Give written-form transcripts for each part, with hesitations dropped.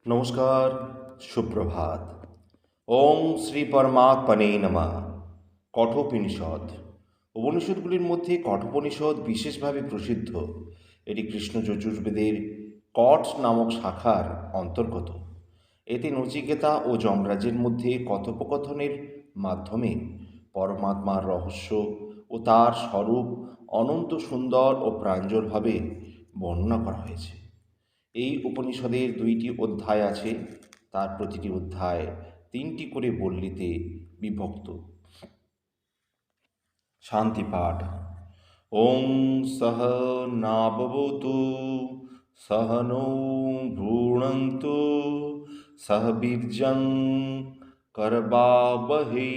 নমস্কার, সুপ্রভাত। ওম শ্রী পরমাত্মনে নমঃ। কঠোপনিষদ। উপনিষদগুলির মধ্যে কঠোপনিষদ বিশেষভাবে প্রসিদ্ধ। এটি কৃষ্ণ যজুর্বেদের কঠ নামক শাখার অন্তর্গত। এতে নচিকেতা ও যমরাজের মধ্যে কথোপকথনের মাধ্যমে পরমাত্মার রহস্য ও তার স্বরূপ অনন্ত সুন্দর ও প্রাঞ্জলভাবে বর্ণনা করা হয়েছে। এই উপনিষদের 2টি অধ্যায় আছে, তার প্রতিটি অধ্যায় 3টি করে বল্লিতে বিভক্ত। শান্তি পাঠ। ওং সহ নাববতু সহনৌ ভুনক্তু সহ বীর্যং করবাবহৈ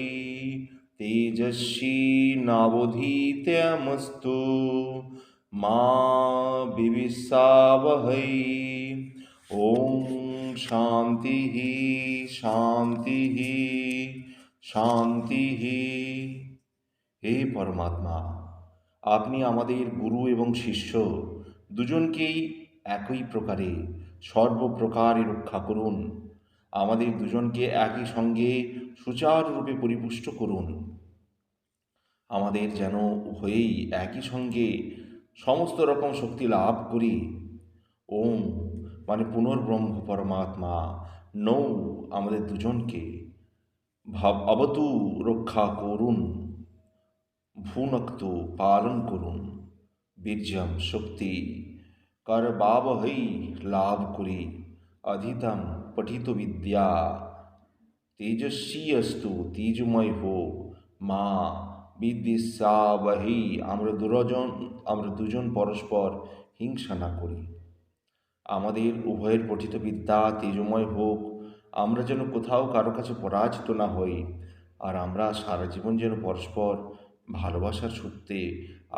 তেজস্বী নাবধীতমস্তু মা বিদ্বিষাবহৈ। ওম শান্তি শান্তি শান্তি। হে পরমাত্মা, আপনি আমাদের গুরু এবং শিষ্য দুজনকেই একই প্রকারে সর্বপ্রকারে রক্ষা করুন। আমাদের দুজনকে একই সঙ্গে সুচারুরূপে পরিপুষ্ট করুন। আমাদের যেন উভয়েই একই সঙ্গে সমস্ত রকম শক্তি লাভ করি। ওম মানে পুনর্ব্রহ্ম পরমাত্মা, নৌ আমাদের দুজনকে অবতু রক্ষা করুন, ভুনক্তু পালন করুন, বীর্যম শক্তি করবাবহৈ লাভ করি, অধীতম পঠিত বিদ্যা তেজস্বী অস্তু তেজময় হোক, মা বিদ্বিষাবহৈ আমরা দুজন পরস্পর হিংসা না করি। আমাদের উভয়ের পঠিত বিদ্যা তেজময় হোক, আমরা যেন কোথাও কারো কাছে পরাজিত না হই, আর আমরা সারা জীবন যেন পরস্পর ভালোবাসার সূত্রে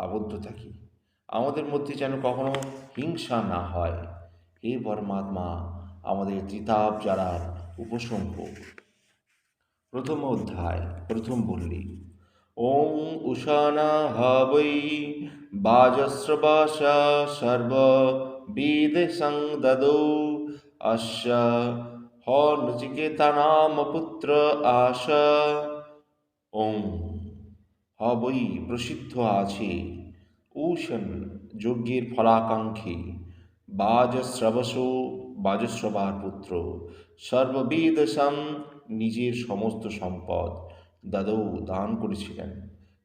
আবদ্ধ থাকি। আমাদের মধ্যে যেন কখনো হিংসা না হয়। হে পরমাত্মা, আমাদের ত্রিতাপ জ্বালার উপশম হোক। প্রথম অধ্যায়, প্রথম বল্লী। ওং উশানা হবৈ বাজস্রবাসা সর্ব বেদ সংদদৌ অস্য হ নচিকেতানাম পুত্র আশ। ওং হবৈ প্রসিদ্ধ আছে, উষন যজ্ঞের ফলাকাঙ্ক্ষী, বাজস্রবস বাজস্রবার পুত্র, সর্ববেদ সং নিজের সমস্ত সম্পদ, দাদৌ দান করেছিলেন।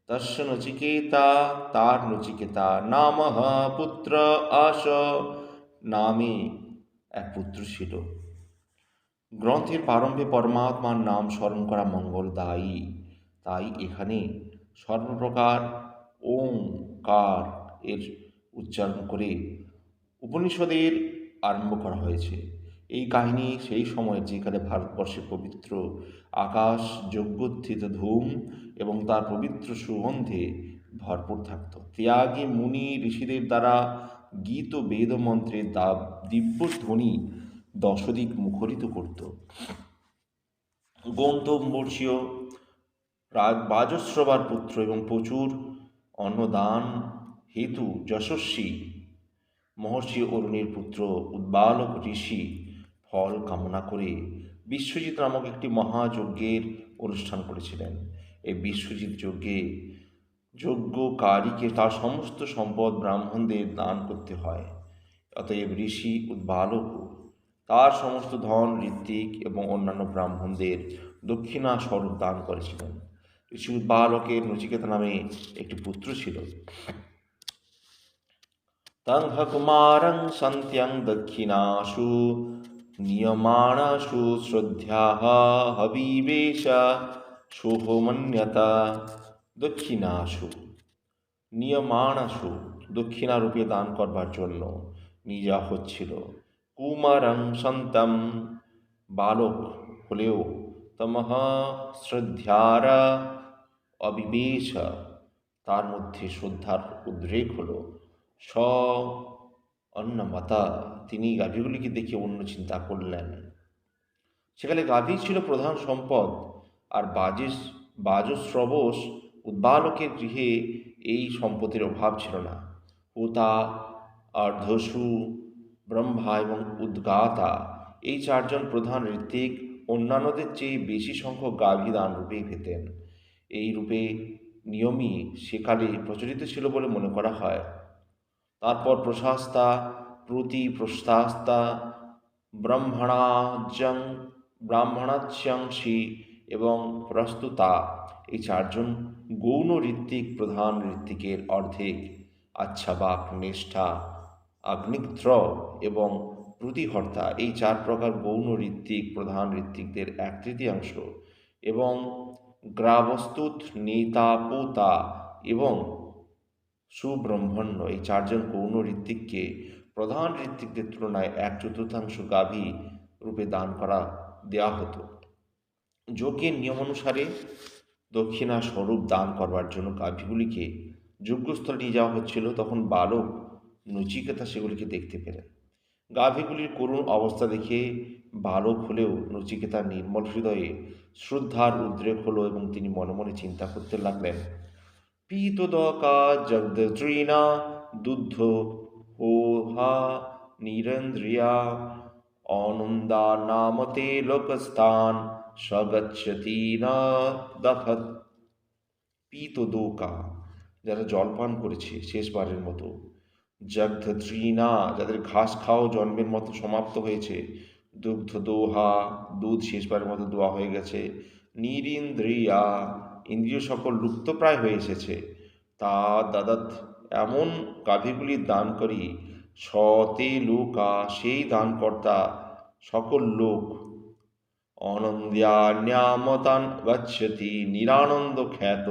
তস্য নচিকেতা তার নচিকেতা, নামঃ পুত্র আশ নামে এক পুত্র ছিল। গ্রন্থের প্রারম্ভে পরমাত্মার নাম স্মরণ করা মঙ্গলদায়ী, তাই এখানে সর্বপ্রকার ওঙ্কার এর উচ্চারণ করে উপনিষদের আরম্ভ করা হয়েছে। এই কাহিনী সেই সময়ের যেখানে ভারতবর্ষের পবিত্র আকাশ যজ্ঞোত্থিত ধূম এবং তার পবিত্র সুগন্ধে ভরপুর থাকত। ত্যাগী মুনি ঋষিদের দ্বারা গীত বেদ মন্ত্রের দিব্য ধ্বনি দশদিক মুখরিত করত। গৌতম বর্ষীয় বাজস্রবার পুত্র এবং প্রচুর অন্নদান হেতু যশস্বী মহর্ষি অরুণের পুত্র উদ্বালক ঋষি ফল কামনা করে বিশ্বজিৎ নামক একটি মহাযজ্ঞের অনুষ্ঠান করেছিলেন। এই বিশ্বজিৎ যজ্ঞে যজ্ঞকারীকে তার সমস্ত সম্পদ ব্রাহ্মণদের দান করতে হয়। অতএব ঋষি উদ্বালক তার সমস্ত ধন ঋত্বিক এবং অন্যান্য ব্রাহ্মণদের দক্ষিণা স্বরূপ দান করেছিলেন। ঋষি উদ্বালকের নচিকেতা নামে একটি পুত্র ছিল। তং কুমারং সন্ত্যং দক্ষিণাসু নিয়মাণাসু শ্রদ্ধাঃ হবিবেশ সোহমন্যত। দক্ষিণাসু নিয়মাণাসু দক্ষিণারূপে দান করবার জন্য নিজা হচ্ছিল। কুমারং সন্তম বালক হলেও, তমঃ শ্রদ্ধার অবিবেশ তার মধ্যে শ্রদ্ধার উদ্রেক হলো। স অন্নমতা তিনি গাভীগুলিকে দেখে অন্য চিন্তা করলেন। সেখানে গাভী ছিল প্রধান সম্পদ, আর বাজস্রবস উদ্বালকের গৃহে এই সম্পদের অভাব ছিল না। হোতা অর্ধসু ব্রহ্মা এবং উদ্গাতা এই চারজন প্রধান ঋত্বিক অন্যান্যদের চেয়ে বেশি সংখ্যক গাভী দান রূপেই পেতেন। এই রূপে নিয়মই সেকালে প্রচলিত ছিল বলে মনে করা হয়। তারপর প্রশাস্তা, প্রশাস্তা, ব্রাহ্মণাজ্যং ব্রাহ্মণাচ্যাংশী এবং প্রস্তুতা, এই চারজন গৌণ ঋত্বিক প্রধান ঋত্বিকের অর্ধেক আচ্ছাবাক, নিষ্ঠা, আগ্নিধ্র এবং প্রতিহর্তা, এই চার প্রকার গৌণ ঋত্বিক প্রধান ঋত্বিকদের এক তৃতীয়াংশ এবং গ্রাবস্তুত, নেতা, পোতা এবং সুব্রহ্মণ্য, এই চারজন গৌণ ঋত্বিককে প্রধান ঋত্বিকদের তুলনায় এক চতুর্থাংশ গাভী রূপে দান করা দেওয়া হতো। যজ্ঞের নিয়মানুসারে দক্ষিণা স্বরূপ দান করবার জন্য গাভীগুলিকে যজ্ঞস্থলে নিয়ে যাওয়া হচ্ছিল। তখন বালক নচিকেতা সেগুলিকে দেখতে পেলেন। গাভীগুলির করুণ অবস্থা দেখে বালক হলেও নচিকেতার নির্মল হৃদয়ে শ্রদ্ধার উদ্রেক হলো এবং তিনি মনে মনে চিন্তা করতে লাগলেন, পীতদকা জগদ্রীণা দুগ্ধ হোহা নিরেন্দ্রিয়া অনন্দা নামতে লোকস্থান সগচ্ছতি না দখত। পীতদোকা, যারা জলপান করেছে শেষবারের মতো, জগদ্রীণা, যাদের ঘাস খাও জন্মের মতো সমাপ্ত হয়েছে, দুগ্ধ দোহা, দুধ শেষবারের মতো দোয়া হয়ে গেছে, নিরিন্দ্রিয়া, ইন্দ্রিয় সকল লুপ্তপ্রায় হয়ে এসেছে, তা দাদাত, এমন গাভীগুলি দান করি, সতে লোকা, সেই দানকর্তা সকল লোক, অনন্দ্যান্যামতান গচ্ছতি, নিরানন্দ খ্যাত,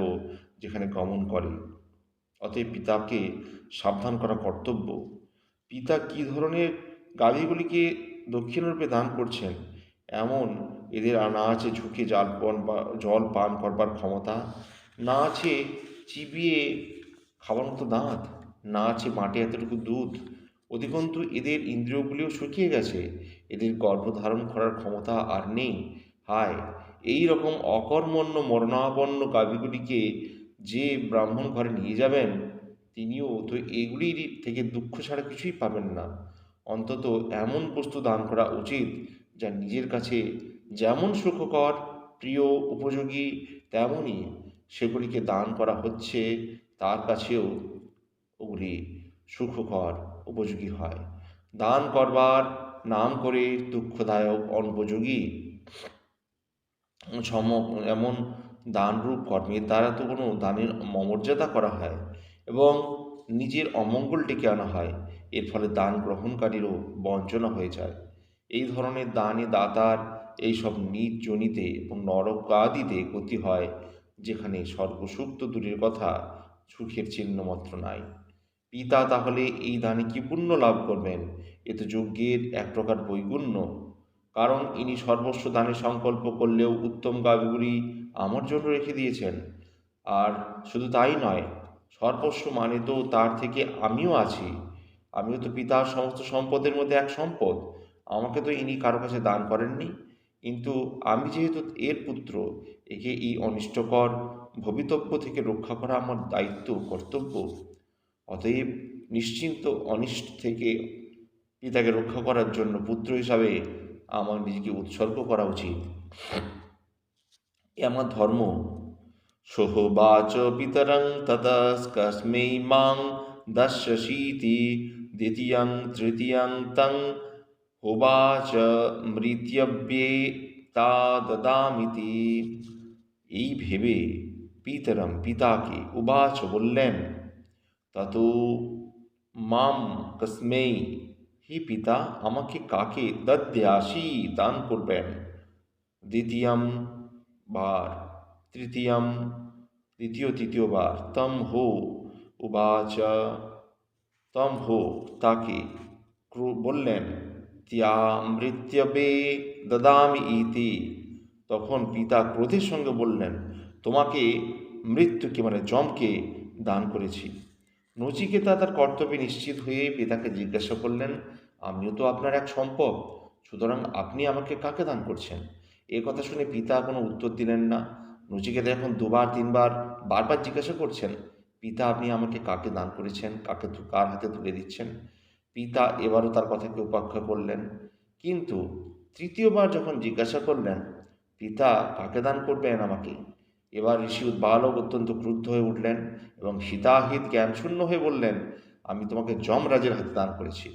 যেখানে গমন করে। অতএব পিতাকে সাবধান করা কর্তব্য। পিতা কি ধরনের গাভীগুলিকে দক্ষিণরূপে দান করছেন, এমন এদের না আছে ঝুঁকে জল পান করবার ক্ষমতা, না আছে চিবিয়ে খাবার মতো দাঁত, না আছে মাঠে এতটুকু দুধ, অধিকন্তু এদের ইন্দ্রিয়গুলিও শুকিয়ে গেছে, এদের গর্ভধারণ করার ক্ষমতা আর নেই। হায়, এই রকম অকর্মণ্য মরণাপন্ন গাভীগুলিকে যে ব্রাহ্মণ ঘরে নিয়ে যাবেন, তিনিও তো এগুলির থেকে দুঃখ ছাড়া কিছুই পাবেন না। অন্তত এমন বস্তু দান করা উচিত যা নিজের কাছে যেমন সুখকর, প্রিয়, উপযোগী, তেমনই সেগুলিকে দান করা হচ্ছে তার কাছেও ওগুলি সুখকর, উপযোগী হয়। দান করবার নাম করে দুঃখদায়ক, অনুপযোগী এমন দানরূপ কর্মের দ্বারা তো কোনো দানের অমর্যাদা করা হয় এবং নিজের অমঙ্গল ডেকে আনা হয়। এর ফলে দান গ্রহণকারীরও বঞ্চনা হয়ে যায়। এই ধরনের দানে দাতার এইসব নিজ জনিতে এবং নরকাদিতে গতি হয়, যেখানে স্বর্গসুখ তো দূরের কথা, সুখের চিহ্ন মাত্র নাই। পিতা তাহলে এই দানে কি পুণ্য লাভ করবেন? এ তো যজ্ঞের এক প্রকার বৈগুণ্য, কারণ ইনি সর্বস্ব দানের সংকল্প করলেও উত্তম গাভীগুলি আমার জন্য রেখে দিয়েছেন। আর শুধু তাই নয়, সর্বস্ব মানে তো তার থেকে আমিও আছি, আমিও তো পিতার সমস্ত সম্পদের মধ্যে এক সম্পদ। আমাকে তো ইনি কারো কাছে দান করেননি, কিন্তু আমি যেহেতু এর পুত্র, একে এই অনিষ্টকর ভবিতব্য থেকে রক্ষা করা আমার দায়িত্ব, কর্তব্য। অতএব নিশ্চিন্ত অনিষ্ট থেকে পিতাকে রক্ষা করার জন্য পুত্র হিসাবে আমার নিজেকে উৎসর্গ করা উচিত। এ আমার ধর্ম। সোহবাচ পিতরং ততস্কস্মৈ মাং দাস্যসীতি দ্বিতীয়ং তৃতীয়ং তং হোবাচ মৃত্যব্যে তা দদামিতি। এই ভেবে পিতরম, পিতাকে, উবাচ, বললেন, তত মাম কস্মৈ, হি পিতা, আমাকে কাকে, দদ্যাসি, দান করবেন, দ্বিতীয়ম বার, তৃতীয়বার, তম হো, উবাচ, তম হো, তাকে, বললেন, ত্যামৃত্যবে দদামি ইতি। তখন পিতা ক্রোধের সঙ্গে বললেন, তোমাকে মৃত্যুকে মানে যমকে দান করেছি। নচিকেতা তার কর্তব্যে নিশ্চিত হয়ে পিতাকে জিজ্ঞাসা করলেন, আমিও তো আপনার এক সম্পদ, সুতরাং আপনি আমাকে কাকে দান করছেন? এ কথা শুনে পিতা কোনো উত্তর দিলেন না। নচিকেতা এখন দুবার তিনবার বারবার জিজ্ঞাসা করছেন, পিতা, আপনি আমাকে কাকে দান করেছেন, কার হাতে তুলে দিচ্ছেন? পিতা এবারও তার কথাকে উপেক্ষা করলেন, কিন্তু তৃতীয়বার যখন জিজ্ঞাসা করলেন, পিতা কাকে দান করবেন আমাকে, এবার ঋষি উদ্বালক অত্যন্ত ক্রুদ্ধ হয়ে উঠলেন এবং হিতাহিত জ্ঞানশূন্য হয়ে বললেন, আমি তোমাকে যমরাজের হাতে দান করেছি।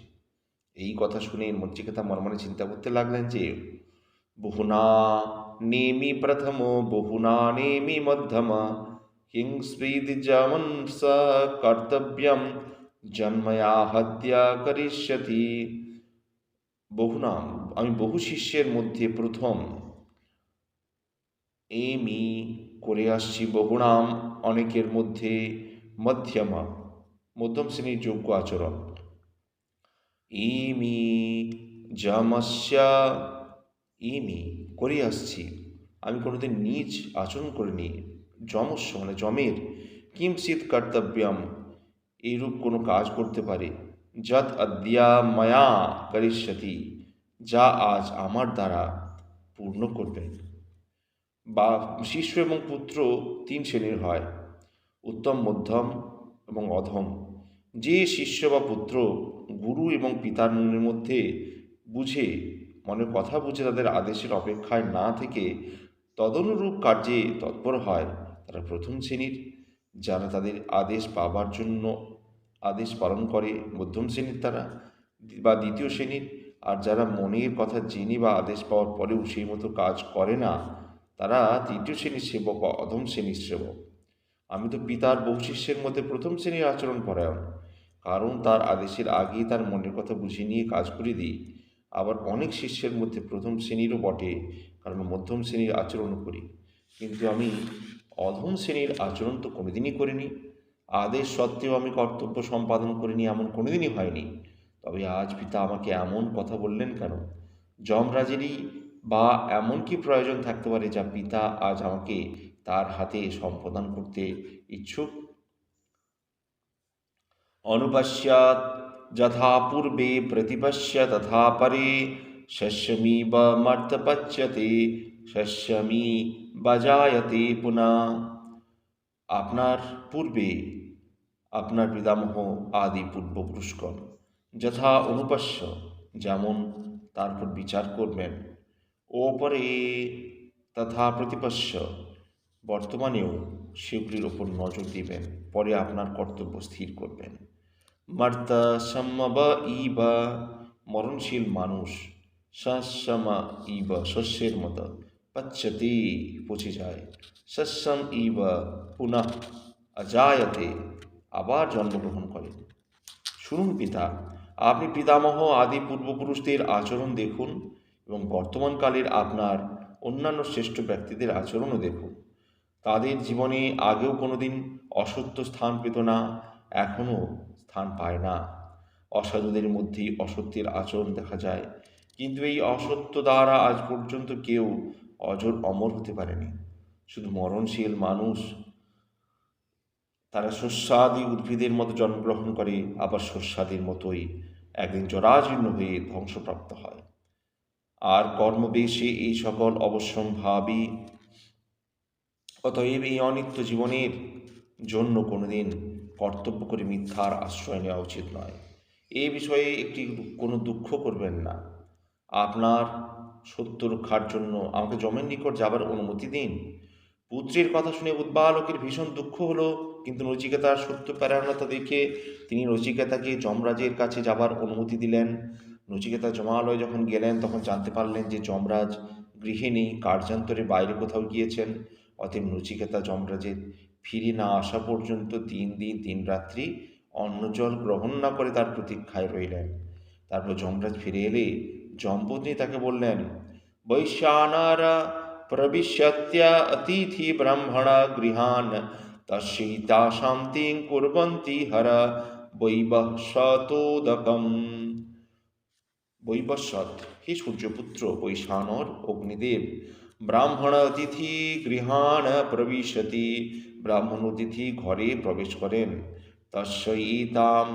এই কথা শুনে নচিকেতা মনে মনে চিন্তা করতে লাগলেন যে বহুনা নেমি প্রথম বহুনা নেমি মধ্যম হিংস্বীদিজমন স কর্তব্যম জন্ময়া হত্যা করিষ্যতি। বহুনাম, আমি বহু শিষ্যের মধ্যে প্রথম এমি করে আসছি, বহুনাম অনেকের মধ্যে মধ্যমা মধ্যম শ্রেণীর যোগ্য আচরণ, ইমি যমস্যা ইমি করে আসছি, আমি কোনোদিন নিজ আচরণ করিনি। যমস্য মানে যমের, কিমচিৎ কর্তব্যম এইরূপ কোনো কাজ করতে পারে, যৎ অদ্যা ময়া করিষ্যতি যা আজ আমার দ্বারা পূর্ণ করবেন। বা শিষ্য এবং পুত্র তিন শ্রেণীর হয়, উত্তম, মধ্যম এবং অধম। যে শিষ্য বা পুত্র গুরু এবং পিতার মনের মধ্যে বুঝে মনের কথা বুঝে তাদের আদেশের অপেক্ষায় না থেকে তদনুরূপ কার্যে তৎপর হয়, তারা প্রথম শ্রেণীর। যারা তাদের আদেশ পাবার জন্য আদেশ পালন করে মধ্যম শ্রেণীর তারা বা দ্বিতীয় শ্রেণীর। আর যারা মনের কথা জেনে বা আদেশ পাওয়ার পরেও সেই মতো কাজ করে না, তারা তৃতীয় শ্রেণীর সেবক বা অধম শ্রেণীর সেবক। আমি তো পিতার বহু শিষ্যের মধ্যে প্রথম শ্রেণীর আচরণ পরায়ণ, কারণ তার আদেশের আগেই তার মনের কথা বুঝিয়ে নিয়ে কাজ করে দিই। আবার অনেক শিষ্যের মধ্যে প্রথম শ্রেণীরও বটে, কারণ মধ্যম শ্রেণীর আচরণও করি। কিন্তু আমি অধম শ্রেণীর আচরণ তো কোনোদিনই করিনি। আদেশ সত্ত্বেও আমি কর্তব্য সম্পাদন করিনি, এমন কোনোদিনই হয়নি। তবে আজ পিতা আমাকে এমন কথা বললেন কেন? যমরাজেরই বা এমন কি প্রয়োজন থাকতে পারে যা পিতা আজ আমাকে তার হাতে সম্পাদন করতে ইচ্ছুক? অনুপশ্যাৎ যথা পূর্বে প্রতিপশ্য তথা পরে শস্যমিব মর্তপচ্যতে শস্যমি বজায়তে পুনঃ। আপনার পূর্বে আপনার পিতামহ আদি পূর্বপুরুষগণ যথা অনুপস্য যেমন তারপর বিচার করবেন, ওপরে তথা প্রতিপস্য বর্তমানেও সেগুলির ওপর নজর দিবেন, পরে আপনার কর্তব্য স্থির করবেন। মর্ত সম্মব ইব মরণশীল মানুষ, সসমা ইব শস্যের মতো, পচ্যতে পচে যায়, শস্যম ইব পুনঃ অজায়তে আবার জন্মগ্রহণ করে। শুনুন পিতা, আপনি পিতামহ আদি পূর্বপুরুষদের আচরণ দেখুন এবং বর্তমানকালের আপনার অন্যান্য শ্রেষ্ঠ ব্যক্তিদের আচরণও দেখুন। তাদের জীবনে আগেও কোনোদিন অসত্য স্থান পেত না, এখনও স্থান পায় না। অসাধুদের মধ্যেই অসত্যের আচরণ দেখা যায়, কিন্তু এই অসত্য দ্বারা আজ পর্যন্ত কেউ অজর অমর হতে পারেনি। শুধু মরণশীল মানুষ, তারা শস্যাদি উদ্ভিদের মতো জন্মগ্রহণ করে, আবার শস্যাদির মতোই একদিন জরাজীর্ণ হয়ে ধ্বংসপ্রাপ্ত হয়। আর কর্মবেশে এই সকল অবশ্যম্ভাবী। অতএব এই অনিত্য জীবনের জন্য কোনোদিন কর্তব্য করে মিথ্যার আশ্রয় নেওয়া উচিত নয়। এ বিষয়ে কোনো দুঃখ করবেন না। আপনার সত্য রক্ষার জন্য আমাকে যমের নিকট যাবার অনুমতি দিন। পুত্রের কথা শুনে উদ্বালকের ভীষণ দুঃখ হলো, কিন্তু নচিকেতার সত্য পরায়ণতা দেখে তিনি নচিকেতাকে যমরাজের কাছে যাবার অনুমতি দিলেন। নচিকেতা যমালয়ে যখন গেলেন তখন জানতে পারলেন যে যমরাজ গৃহে নেই, কার্যান্তরে বাইরে কোথাও গিয়েছেন। অতএব নচিকেতা যমরাজের ফিরে না আসা পর্যন্ত 3 দিন 3 রাত্রি অন্ন জল গ্রহণ না করে তার প্রতীক্ষায় রইলেন। তারপর যমরাজ ফিরে এলে যমপত্নী তাকে বললেন, বৈশ্যানার প্রবিশ্যত্য অতিথি ব্রাহ্মণ গৃহান তস্যৈতা শান্তিং কুর্বন্তি হর বৈবস্বতোদকম। বৈবস্বত, হে সূর্যপুত্র বৈশানর অগ্নিদেব, ব্রাহ্মণ অতিথি গৃহান প্রবিশতি, ব্রাহ্মণ অতিথি ঘরে প্রবেশ করেন, তস্যৈতাম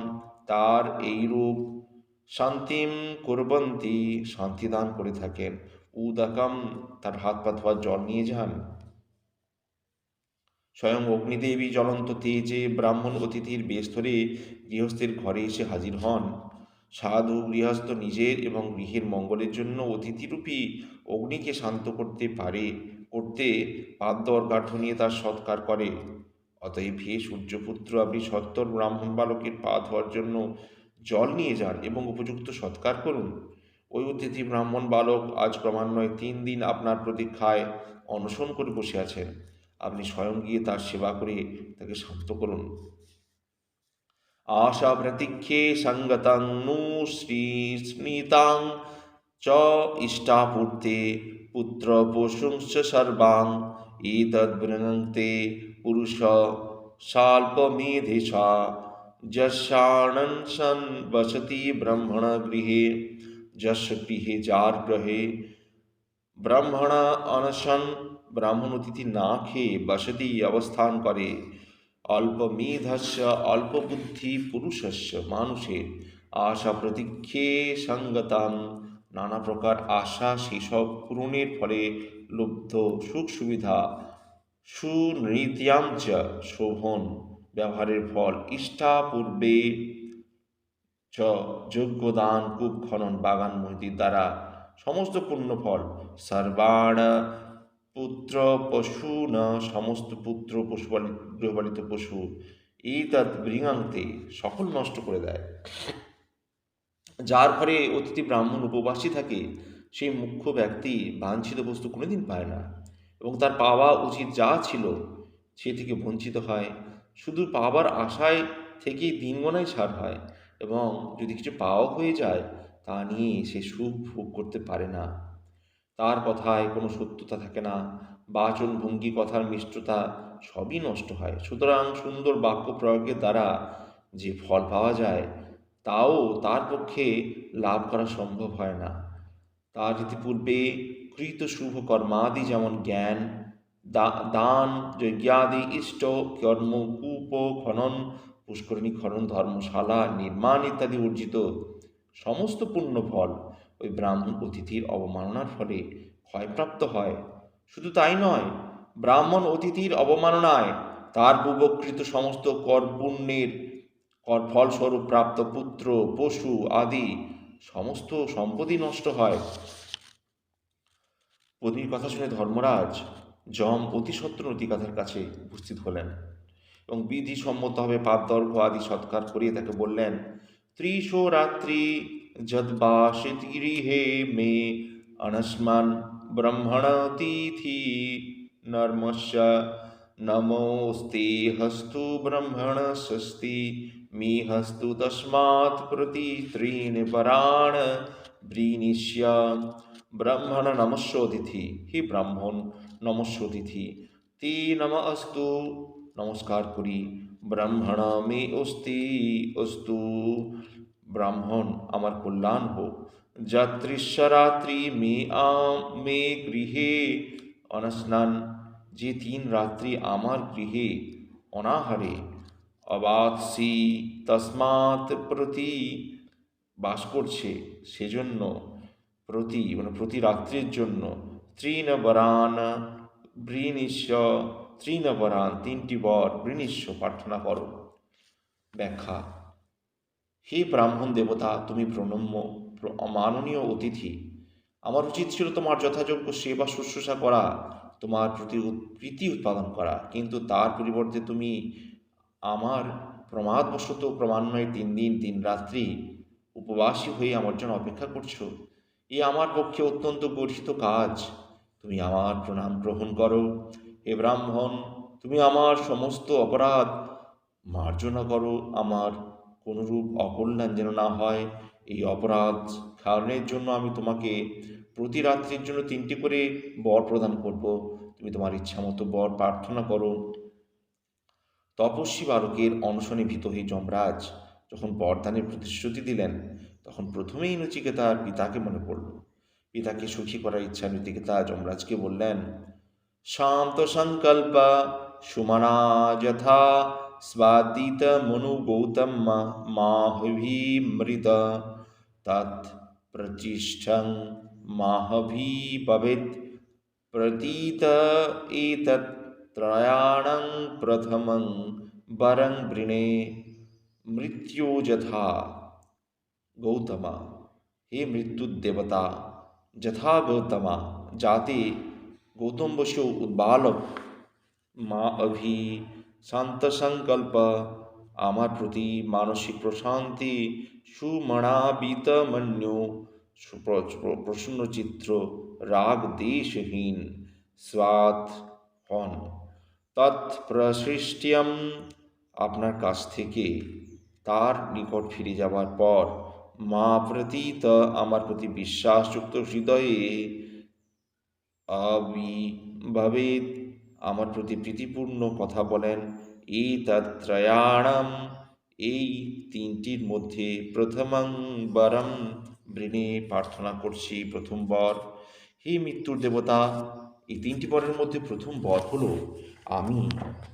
তার এইরূপ শান্তিম কুর্বন্তি শান্তিদান করে থাকেন, উদকম তার হাত পা ধোয়ার জল নিয়ে যান। স্বয়ং অগ্নিদেবী জ্বলন্ত তেজে ব্রাহ্মণ অতিথির বেশ ধরে গৃহস্থের ঘরে এসে হাজির হন। সাধু গৃহস্থ নিজের এবং গৃহের মঙ্গলের জন্য অতিথিরূপী অগ্নিকে শান্ত করতে পাদ্যর কাঠ নিয়ে তার সৎকার করে। অতএব হে সূর্যপুত্র, আপনি সত্তর ব্রাহ্মণ বালকের পা ধোয়ার জন্য জল নিয়ে যান এবং উপযুক্ত সৎকার করুন। ওই অতিথি ব্রাহ্মণ বালক আজ ক্রমান্বয়ে 3 দিন আপনার প্রতীক্ষায় অনশন করে বসে আছেন। আপনি স্বয়ং গিয়ে তার সেবা করে তাকে শান্ত করুন। आशा प्रतीक्षे संगतं नु श्रीस्मितां च इष्टापूर्ते पुत्रपोषुंश्च सर्वान् एतद्वृणन्ते पुरुष साल्पमेधेशा यस्यानन् सन् वसति ब्रह्मणगृहे यस्य गृहे जार ग्रहे ব্রাহ্মণ অনশন ব্রাহ্মণ অতিথি না খেয়ে বসতি অবস্থান করে অল্পমেধস্য অল্পবুদ্ধি পুরুষস্য মানুষের আশা প্রতীক্ষে সঙ্গতাম নানা প্রকার আশা সেসব পূরণের ফলে লুব্ধ সুখ সুবিধা সুনৃত্যাম চ শোভন ব্যবহারের ফল ইষ্টাপূর্বে চ যজ্ঞদান কূপ খনন বাগান মৈত্রীর দ্বারা সমস্ত পুণ্যফল সর্বাণ পুত্র পশু না সমস্ত পুত্র গৃহপালিত পশু এই তৎ বৃঙান্তে সকল নষ্ট করে দেয়। যার ঘরে অতিথি ব্রাহ্মণ উপবাসী থাকে সেই মুখ্য ব্যক্তি বাঞ্ছিত বস্তু কোনোদিন পায় না এবং তার পাওয়া উচিত যা ছিল সে থেকে বঞ্চিত হয়। শুধু পাওয়ার আশায় থেকেই দিন গোনায় ছাড় হয় এবং যদি কিছু পাওয়া হয়ে যায় তা নিয়ে সে সুখ ভোগ করতে পারে না। তার কথায় কোনো সত্যতা থাকে না, বাচন ভঙ্গি কথার মিষ্টতা সবই নষ্ট হয়। সুতরাং সুন্দর বাক্য প্রয়োগের দ্বারা যে ফল পাওয়া যায় তাও তার পক্ষে লাভ করা সম্ভব হয় না। তার ইতিপূর্বে কৃত শুভ কর্মাদি যেমন জ্ঞান দান যজ্ঞাদি ইষ্ট কর্ম কূপ খনন পুষ্করিণী খনন ধর্মশালা নির্মাণ ইত্যাদি অর্জিত সমস্ত পুণ্য ফল ওই ব্রাহ্মণ অতিথির অবমাননার ফলে ক্ষয়প্রাপ্ত হয়। শুধু তাই নয়, ব্রাহ্মণ অতিথির অবমাননায় তার পূর্বকৃত সমস্ত পুণ্যের ফলস্বরূপ প্রাপ্ত পুত্র পশু আদি সমস্ত সম্পত্তি নষ্ট হয়। পত্নীর কথা শুনে ধর্মরাজ যম অতি সত্ত্বর নতিকাথার কাছে উপস্থিত হলেন এবং বিধিসম্মতভাবে পাপদর্ঘ আদি সৎকার করিয়ে তাকে বললেন, ত্রিশো রাত্রি যদ্বাসিগৃহে মে অনস্মান ব্রহ্মণতিথি নর্মস্য নমোস্তে হস্তু ব্রহ্মণ স্বস্তি মি হস্তু তস্মাৎ প্রতি ত্রীণি পরাণ ব্রীণিষ্য। ব্রাহ্মণ নমস্য অতিথি, হে ব্রাহ্মণ নমস্য অতিথি, তে নম অস্তু নমস্কার করি। ব্রাহ্মণ মে অস্তি অস্তু, ব্রাহ্মণ আমার কল্যাণ হোক। যাত্রিশ্বরাত্রি মে গৃহে অনস্নান, যে 3 রাত্রি আমার গৃহে অনাহারে অবাৎসি তস্মাৎ প্রতি বাস করছে সেজন্য প্রতি রাত্রির জন্য তৃণবরান বৃণীষ্য, তৃণবরান 3টি বর বৃণীষ্য প্রার্থনা করো। ব্যাখ্যা: হে ব্রাহ্মণ দেবতা, তুমি প্রণম্য অমাননীয় অতিথি। আমার উচিত ছিল তোমার যথাযোগ্য সেবা শুশ্রূষা করা, তোমার প্রতি প্রীতি উৎপাদন করা, কিন্তু তার পরিবর্তে তুমি আমার প্রমাদবশত ক্রমান্বয়ে 3 দিন 3 রাত্রি উপবাসী হয়ে আমার জন্য অপেক্ষা করছো। এ আমার পক্ষে অত্যন্ত গর্হিত কাজ। তুমি আমার প্রণাম গ্রহণ করো। হে ব্রাহ্মণ, তুমি আমার সমস্ত অপরাধ মার্জনা করো, আমার কোনরূপ অকল্যাণ যেন না হয়। এই অপরাধ কারণের জন্য আমি তোমাকে প্রতি রাত্রির জন্য 3টি করে বর প্রদান করব। তুমি তোমার ইচ্ছা মতো বর প্রার্থনা করো। তপস্বী বালকের অনশনে ভীত হয়ে যমরাজ যখন বরদানের প্রতিশ্রুতি দিলেন তখন প্রথমেই নচিকেতার পিতাকে মনে পড়ল। পিতাকে সুখী করার ইচ্ছা নচিকেতা যমরাজকে বললেন, শান্ত সংকল্প সুমনা যথা স্বাদিত মনু গৌতম মাহভীমৃত তৎ প্রতিষ্ঠং মাহভী ভবেত প্রতীত এতৎ ত্রয়াণং প্রথমং বরং বৃণে মৃত্যু যথা। गौतमा, हे मृत्यु देवता, যথা গৌতমা, যাতে গৌতম বসু উদ্বালক মা অভি শান্ত সংকল্প, আমার প্রতি মানসিক প্রশান্তি সুমনাবিতমন্যু, প্রসন্ন চিত্র, রাগ দেশহীন, স্বাত হন, তৎপ্রসৃষ্টিয়ম, আপনার কাছ থেকে তার নিকট ফিরে যাবার পর মা প্রতীত, আমার প্রতি বিশ্বাসযুক্ত হৃদয়ে আবির্ভাবেদ, আমার প্রতি প্রীতিপূর্ণ কথা বলেন। এই তত্রয়াণম, এই তিনটির মধ্যে প্রথমং বরম বৃণে, প্রার্থনা করছি প্রথম বর। হে মৃত্যুর দেবতা, এই তিনটি বরের মধ্যে প্রথম বর হলো আমি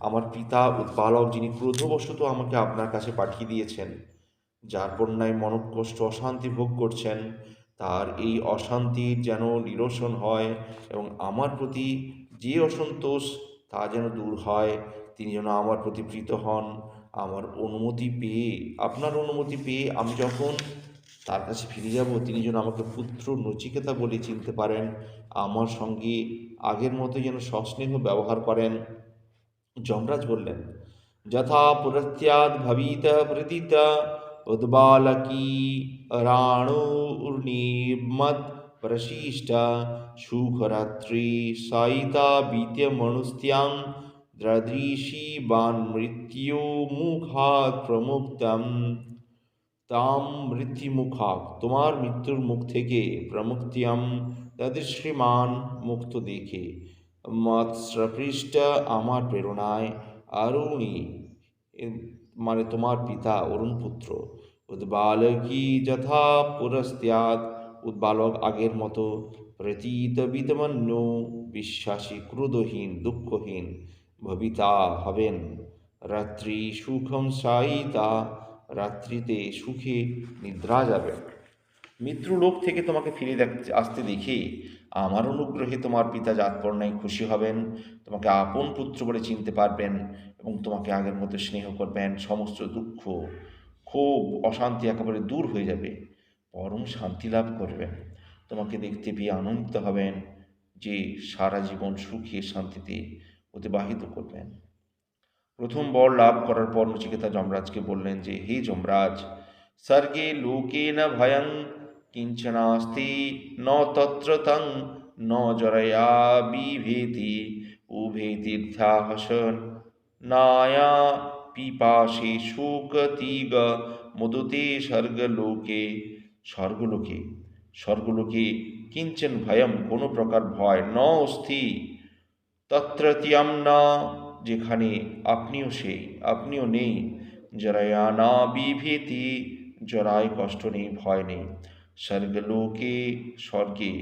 আমার পিতা উৎপালক, যিনি ক্রোধবশত আমাকে আপনার কাছে পাঠিয়ে দিয়েছেন, যার বন্যায় মনকষ্ট অশান্তি ভোগ করছেন, তার এই অশান্তির যেন নিরসন হয় এবং আমার প্রতি যে অসন্তোষ তা যেন দূর হয়, তিনি যেন আমার প্রতি প্রীত হন। আমার অনুমতি পেয়ে, আপনার অনুমতি পেয়ে আমি যখন তার কাছে ফিরে যাব, তিনি যেন আমাকে পুত্র নচিকেতা বলে চিনতে পারেন, আমার সঙ্গে আগের মতো যেন সস্নেহ ব্যবহার করেন। যমরাজ বললেন, যথা পুরস্যাদ ভবিত প্রতীত উদ্বালকি রাণুর্নির্মদ প্রশিষ্ট সুখরাত্রি সায়িতা বিদ্যমনুস্ত্যাং দৃশি বান মৃত্যু মুখাৎ প্রমুক্তম, তাম মৃত্যুমুখাৎ, তোমার মৃত্যুর মুখ থেকে, প্রমুক্তিয়াম তদৃশ্যমান, মুক্ত দেখে, মৎস্যপৃষ্ঠ, আমার প্রেরণায়, অরুণী মানে তোমার পিতা অরুণ পুত্র, উদ্বালকি যথা পুরস্ত্যাৎ, উদ্বালক আগের মতো, প্রতীত বিদমন্যু, বিশ্বাসী, ক্রোধহীন, দুঃখহীন, ভবিতা হবেন, রাত্রি সুখম সায়িতা, রাত্রিতে সুখে নিদ্রা যাবে। মৃত্যুলোক থেকে তোমাকে ফিরে আসতে দেখে আমার অনুগ্রহে তোমার পিতা জাতপর্ণায় খুশি হবেন, তোমাকে আপন পুত্র বলে চিনতে পারবেন এবং তোমাকে আগের মতো স্নেহ করবেন। সমস্ত দুঃখ, ক্ষোভ, অশান্তি একেবারে দূর হয়ে যাবে, পরম শান্তি লাভ করবেন। তোমাকে দেখতে পেয়ে আনন্দিত হবেন, যে সারা জীবন সুখে শান্তিতে অতিবাহিত করবেন। প্রথম বর লাভ করার পর নচিকেতা যমরাজকে বললেন যে, হে যমরাজ, স্বর্গে লোকে ন ভয়ং কিঞ্চনাস্তি ন তত্র তং ন জরয়া বিভেতি উভে তীর্থাহসন নায়া পিপাসে শোকতিগ মুদতে স্বর্গলোকে, স্বর্গলোকে, স্বর্গলোকে কিঞ্চন ভয়ম, কোনো প্রকার ভয়, ন অস্থি তত্রত্যম না, যেখানে আপনিও সেই, আপনিও নেই, জরায়া না বিভীতি, জরায় কষ্ট নেই, ভয় নেই, স্বর্গলোকে, স্বর্গে,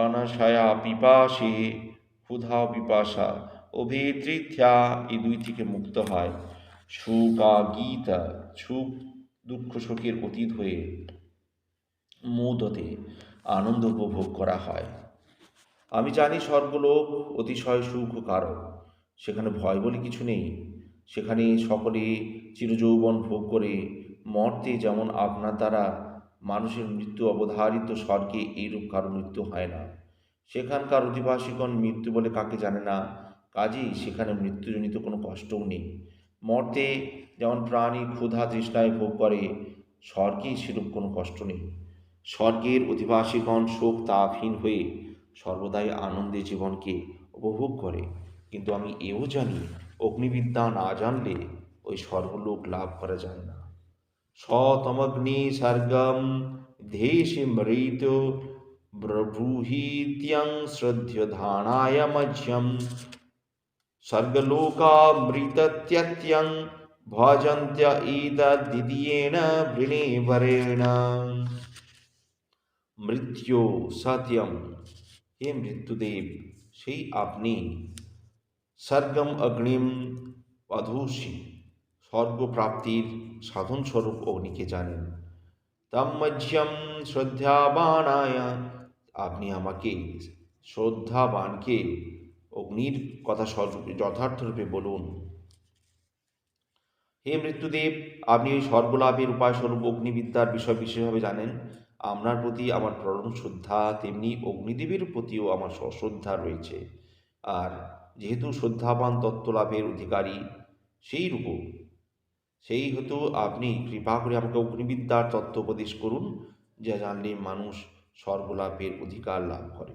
অনশয়া পিপাসে, ক্ষুধা পিপাসা, অভিতৃথ্যা, এই দুই থেকে মুক্ত হয়, সুকা গীতা, সুখ দুঃখ শোকের অতীত হয়ে মুদতে আনন্দ উপভোগ করা হয়। আমি জানি স্বর্গলোক অতিশয় সুখ কারক, সেখানে ভয় বলে কিছু নেই, সেখানে সকলে চিরযৌবন ভোগ করে মর্তে, যেমন আপনার দ্বারা মানুষের মৃত্যু অবধারিত, স্বর্গে এইরূপ কারো মৃত্যু হয় না। সেখানকার অধিবাসীগণ মৃত্যু বলে কাকে জানে না, কাজেই সেখানে মৃত্যুজনিত কোনো কষ্টও নেই। মর্তে যেমন প্রাণী ক্ষুধা তৃষ্ণায় ভোগ করে, স্বর্গে সেরূপ কোনো কষ্ট নেই। স্বর্গের অধিবাসীগণ শোক তাপহীন হয়ে সর্বদাই আনন্দে জীবনকে উপভোগ করে। কিন্তু আমি এও জানি, অগ্নিবিদ্যা না জানলে ওই স্বর্গলোক লাভ করা যায় না। সতমগ্নি স্বর্গম ধেষি মৃত ব্রভূহিত্যং শ্রদ্ধধানায় মধ্যম, স্বর্গলোকামৃতত্যং ভজন্ত্য এতদ্দ্বিতীয়েন বৃণে বরেণ। মৃত্যু সত্যম, হে মৃত্যুদেব, সেই আপনি, স্বর্গম অগ্নিম অধুষি, স্বর্গপ্রাপ্তির সাধনস্বরূপ অগ্নিকে জানেন। তম মধ্যম শ্রদ্ধাবানায়, আপনি আমাকে, শ্রদ্ধাবানকে অগ্নির কথা যথার্থরূপে বলুন। হে মৃত্যুদেব, আপনি ওই স্বর্গলাভের উপায়স্বরূপ অগ্নিবিদ্যার বিষয় বিশেষভাবে জানেন। আপনার প্রতি আমার প্রণব শ্রদ্ধা, তেমনি অগ্নিদেবের প্রতিও আমার সশ্রদ্ধা রয়েছে। আর যেহেতু শ্রদ্ধাবান তত্ত্বলাভের অধিকারী সেই রূপ, সেই হেতু আপনি কৃপা করে আমাকে অগ্নিবিদ্যার তত্ত্ব উপদেশ করুন, যা জানলে মানুষ স্বর্গলাভের অধিকার লাভ করে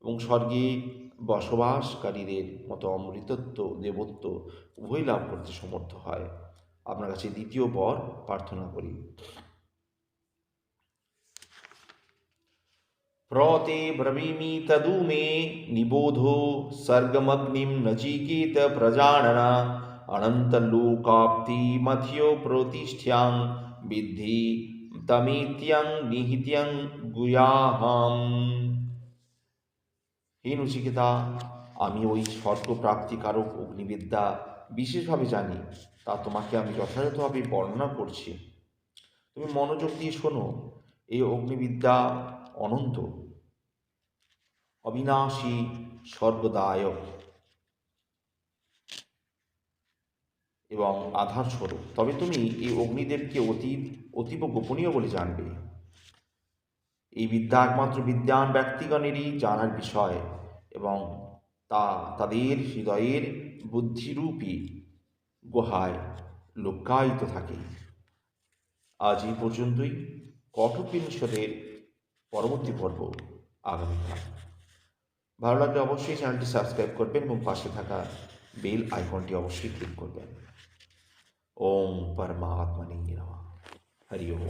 এবং স্বর্গে বসবাসকারীদের মতো অমৃতত্ব, দেবত্ব উভয় লাভ করতে সমর্থ হয়। আপনার কাছে দ্বিতীয় বর প্রার্থনা করি। প্রতে ব্রবীমি তদু মে নিবোধো सर्गमग्निं नचिकेत प्रजानना अनन्तलोकाप्ति मथ्यो प्रतिष्ठ्यां विद्धि तमेत्यं निहित्यं गुयाहम्। হে নচিকেতা, আমি ওই স্বর্গপ্রাপ্তিকারক অগ্নিবিদ্যা বিশেষভাবে জানি, তা তোমাকে আমি যথাযথভাবে বর্ণনা করছি। তুমি মনোযোগ দিয়ে শোনো। এই অগ্নিবিদ্যা অনন্ত, অবিনাশী, স্বর্গদায়ক এবং আধারস্বরূপ। তবে তুমি এই অগ্নিদেবকে অতীব গোপনীয় বলে জানবে। এই বিদ্যা একমাত্র বিদ্বান ব্যক্তিগণেরই জানার বিষয় এবং তা তাদের হৃদয়ের বুদ্ধিরূপী গুহায় লুক্কায়িত থাকে। আজ এই পর্যন্তই। কঠোপনিষদের পরবর্তী পর্ব আগামীকাল। ভালো লাগলে অবশ্যই চ্যানেলটি সাবস্ক্রাইব করবেন এবং পাশে থাকা বেল আইকনটি অবশ্যই ক্লিক করবেন। ওম পরমাত্মনে নমঃ। হরি ওম।